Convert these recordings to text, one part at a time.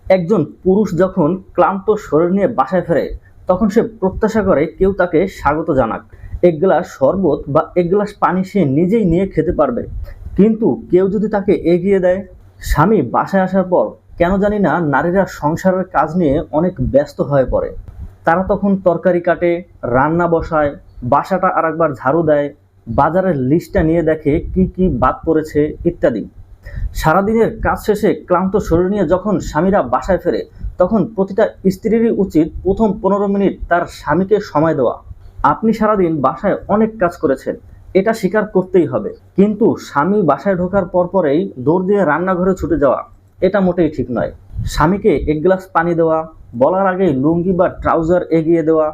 একজন পুরুষ যখন ক্লান্ত শরীর নিয়ে বাসায় ফেরে তখন সে প্রত্যাশা করে কেউ তাকে স্বাগত জানাক। এক গ্লাস শরবত বা এক গ্লাস পানি সে নিজেই নিয়ে খেতে পারবে, কিন্তু কেউ যদি তাকে এগিয়ে দেয়। স্বামী বাসায় আসার পর কেন জানি না নারীরা সংসারের কাজ নিয়ে অনেক ব্যস্ত হয়ে পড়ে। তারা তখন তরকারি কাটে, রান্না বসায়, বাসাটা আরেকবার ঝাড়ু দেয়, বাজারের লিস্টটা নিয়ে দেখে কি কি বাদ পড়েছে ইত্যাদি। সারাদিনের কাজ শেষে ক্লান্ত শরীর নিয়ে যখন স্বামীরা বাসায় ফেরে তখন প্রতিটা স্ত্রীরই উচিত প্রথম 15 মিনিট তার স্বামীকে সময় দেওয়া। আপনি সারাদিন বাসায় অনেক কাজ করেছেন, এটা স্বীকার করতেই হবে, কিন্তু স্বামী বাসায় ঢোকার পরপরেই দৌড় দিয়ে রান্নাঘরে ছুটে যাওয়া এটা মোটেই ঠিক নয়। স্বামীকে এক গ্লাস পানি দেওয়া, বলার আগেই লুঙ্গি বা ট্রাউজার এগিয়ে দেওয়া,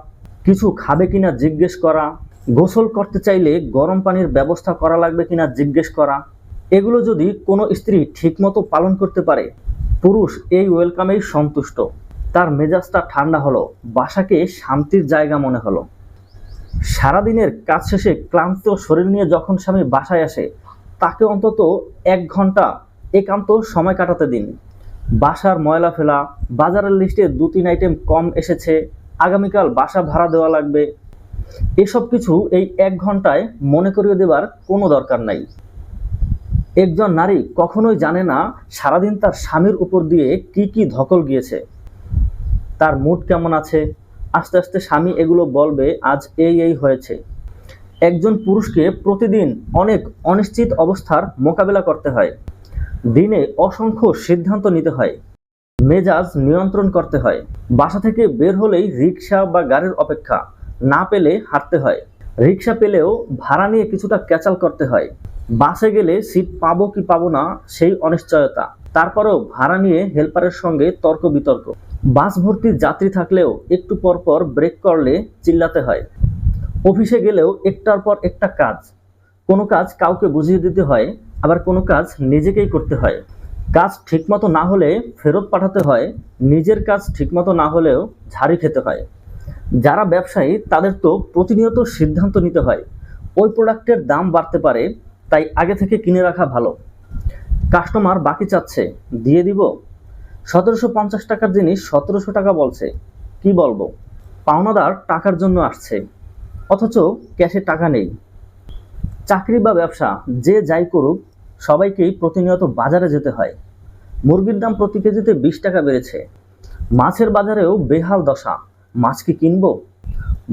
কিছু খাবে কিনা জিজ্ঞেস করা, গোসল করতে চাইলে গরম পানির ব্যবস্থা করা লাগবে কিনা জিজ্ঞেস করা, এগুলো যদি কোনো স্ত্রী ঠিকমতো পালন করতে পারে, পুরুষ এই ওয়েলকামেই সন্তুষ্ট। তার মেজাজটা ঠান্ডা হলো, বাসাকে শান্তির জায়গা মনে হলো। সারাদিনের কাজ শেষে ক্লান্ত শরীর নিয়ে যখন স্বামী বাসায় আসে তাকে অন্তত 1 ঘন্টা একান্ত সময় কাটাতে দিন। বাসার ময়লা ফেলা, বাজারের লিস্টে 2-3 আইটেম কম এসেছে, আগামীকাল বাসা ভাড়া দেওয়া লাগবে, এসব কিছু এই 1 ঘন্টায় মনে করিয়ে দেবার কোনো দরকার নাই। একজন নারী কখনোই জানে না সারাদিন তার স্বামীর উপর দিয়ে কি কি ধকল গিয়েছে, তার মুড কেমন আছে। আস্তে আস্তে স্বামী এগুলো বলবে আজ এই এই হয়েছে। একজন পুরুষকে প্রতিদিন অনেক অনিশ্চিত অবস্থার মোকাবেলা করতে হয়, দিনে অসংখ্য সিদ্ধান্ত নিতে হয়, মেজাজ নিয়ন্ত্রণ করতে হয়। বাসা থেকে বের হলেই রিক্সা বা গাড়ির অপেক্ষা, না পেলে হাঁটতে হয়, রিক্সা পেলেও ভাড়া নিয়ে কিছুটা ক্যাচাল করতে হয়, বাসে গেলে সিট পাবো কি পাবো না সেই অনিশ্চয়তা, তারপরেও ভাড়া নিয়ে হেল্পারের সঙ্গে তর্ক বিতর্ক। বাস ভর্তি যাত্রী থাকলেও একটু পর পর ব্রেক করলে চিল্লাতে হয়। অফিসে গেলেও একটার পর একটা কাজ, কোনো কাজ কাউকে বুঝিয়ে দিতে হয়, আবার কোনো কাজ নিজেকেই করতে হয়। কাজ ঠিকমতো না হলে ফেরত পাঠাতে হয়, নিজের কাজ ঠিকমতো না হলেও ঝাড়ি খেতে হয়। যারা ব্যবসায়ী তাদের তো প্রতিনিয়ত সিদ্ধান্ত নিতে হয়, ওই প্রোডাক্টের দাম বাড়তে পারে, তাই আগে থেকে কিনে রাখা ভালো। কাস্টমার বাকি চাচ্ছে, দিয়ে দিব। 1750 টাকার জিনিস 1700 টাকা বলছে, কি বলবো। পাওনাদার টাকার জন্য আসছে, অথচ ক্যাশে টাকা নেই। চাকরি বা ব্যবসা যে যাই করুক, সবাইকেই প্রতিনিয়ত বাজারে যেতে হয়। মুরগির দাম প্রতি কেজিতে 20 টাকা বেড়েছে, মাছের বাজারেও বেহাল দশা। মাছ কি কিনবো?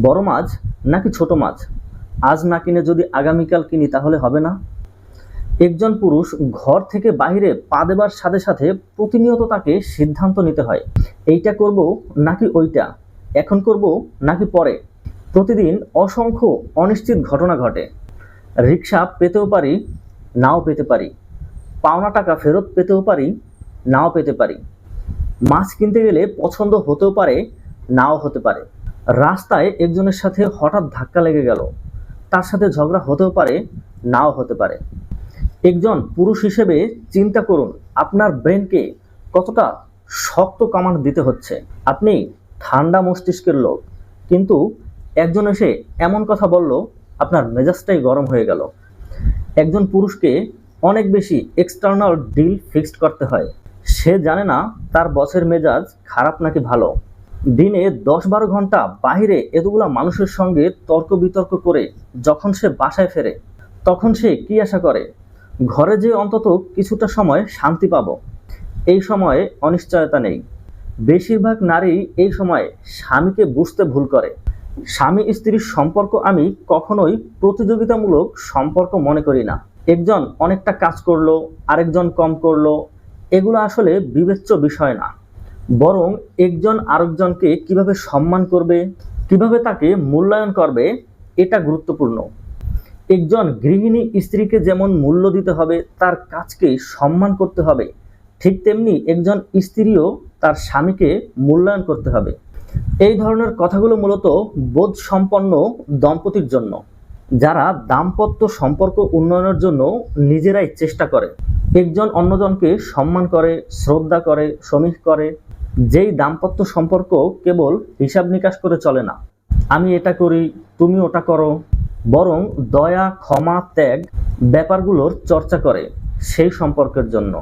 বড় মাছ নাকি ছোট মাছ? আজ না কিনে যদি আগামীকাল কিনি তাহলে হবে না? একজন পুরুষ ঘর থেকে বাইরে পা দেবার সাথে সাথে প্রতিনিয়ত তাকে সিদ্ধান্ত নিতে হয়, এইটা করব নাকি ওইটা, এখন করব নাকি পরে। প্রতিদিন অসংখ্য অনিশ্চিত ঘটনা ঘটে। রিক্সা পেতেও পারি, নাও পেতে পারি, পাওনা টাকা ফেরত পেতেও পারি, নাও পেতে পারি। মাছ কিনতে গেলে পছন্দ হতেও পারে, নাও হতে পারে। রাস্তায় একজনের সাথে হঠাৎ ধাক্কা লেগে গেল, তার সাথে ঝগড়া হতেও পারে, নাও হতে পারে। একজন পুরুষ হিসেবে চিন্তা করুন আপনার ব্রেনকে কতটা শক্ত কমান্ড দিতে হচ্ছে। আপনি ঠান্ডা মস্তিষ্কের লোক, কিন্তু একজন এসে এমন কথা বলল আপনার মেজাজটাই গরম হয়ে গেল। একজন পুরুষকে অনেক বেশি এক্সটার্নাল ডিল ফিক্সড করতে হয়, সে জানে না তার বসের মেজাজ খারাপ নাকি ভালো। দিনে 10-12 ঘন্টা বাহিরে এতগুলা মানুষের সঙ্গে তর্ক বিতর্ক করে যখন সে বাসায় ফেরে তখন সে কি আশা করে, ঘরে যে অন্তত কিছুটা সময় শান্তি পাবো। এই সময়ে অনিশ্চয়তা নেই। বেশিরভাগ নারী এই সময়ে স্বামীকে বুঝতে ভুল করে। স্বামী স্ত্রীর সম্পর্ক আমি কখনোই প্রতিযোগিতামূলক সম্পর্ক মনে করি না। একজন অনেকটা কাজ করলো, আরেকজন কম করলো, এগুলো আসলে বিবেচ্য বিষয় না, বরং একজন আরেকজনকে কিভাবে সম্মান করবে, কিভাবে তাকে মূল্যায়ন করবে, এটা গুরুত্বপূর্ণ। একজন গৃহিণী স্ত্রীকে যেমন মূল্য দিতে হবে, তার কাজকে সম্মান করতে হবে, ঠিক তেমনি একজন স্ত্রীও তার স্বামীকে মূল্যায়ন করতে হবে। এই ধরনের কথাগুলো মূলত বোধসম্পন্ন দম্পতির জন্য, যারা দাম্পত্য সম্পর্ক উন্নয়নের জন্য নিজেরাই চেষ্টা করে, একজন অন্যজনকে সম্মান করে, শ্রদ্ধা করে, সমীহ করে। যেই দাম্পত্য সম্পর্ক কেবল হিসাব নিকাশ করে চলে না, আমি এটা করি তুমি ওটা করো, বরং দয়া, ক্ষমা, ত্যাগ ব্যাপারগুলোর চর্চা করে, সেই সম্পর্কের জন্য।